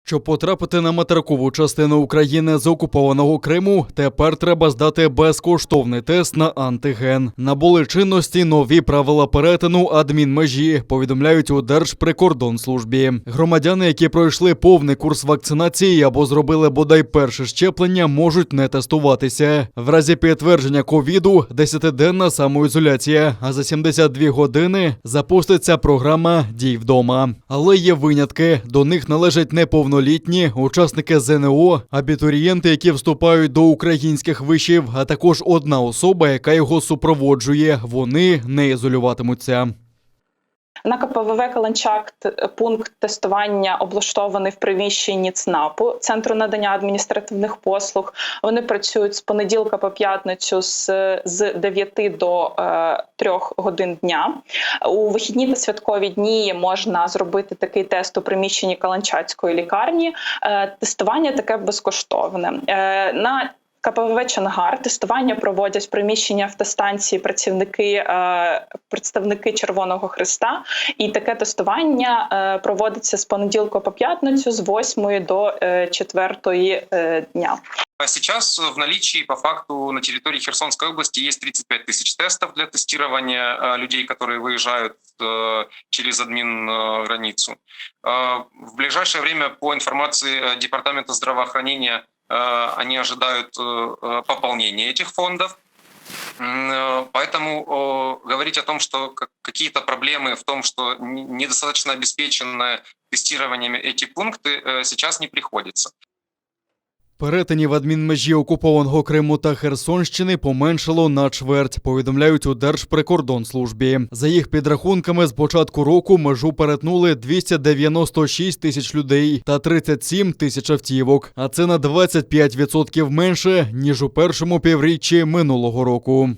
Щоб потрапити на материкову частину України з окупованого Криму, тепер треба здати безкоштовний тест на антиген. Набули чинності нові правила перетину адмінмежі, повідомляють у Держприкордонслужбі. Громадяни, які пройшли повний курс вакцинації або зробили бодай перше щеплення, можуть не тестуватися. В разі підтвердження ковіду – 10-денна самоізоляція, а за 72 години запуститься програма «Дій вдома». Але є винятки. До них належать неповнолітні, учасники ЗНО, абітурієнти, які вступають до українських вишів, а також одна особа, яка його супроводжує. Вони не ізолюватимуться. На КПВВ «Каланчак» пункт тестування облаштований в приміщенні ЦНАПу, Центру надання адміністративних послуг. Вони працюють з понеділка по п'ятницю з 9 до 3 годин дня. У вихідні та святкові дні можна зробити такий тест у приміщенні Каланчацької лікарні. Тестування таке безкоштовне. На КПВВ «Чонгар» тестування проводять в приміщенні автостанції представники Червоного Хреста. І таке тестування проводиться з понеділка по п'ятницю з 8 до 4 дня. Сейчас в наличии по факту на территории Херсонской области есть 35 тысяч тестов для тестирования людей, которые выезжают через админ-границу. В ближайшее время, по информации Департамента здравоохранения, они ожидают пополнения этих фондов. Поэтому говорить о том, что какие-то проблемы в том, что недостаточно обеспечены тестированием эти пункты, сейчас не приходится. Перетинів адмінмежі окупованого Криму та Херсонщини поменшало на чверть, повідомляють у Держприкордонслужбі. За їх підрахунками, з початку року межу перетнули 296 тисяч людей та 37 тисяч автівок. А це на 25% менше, ніж у першому півріччі минулого року.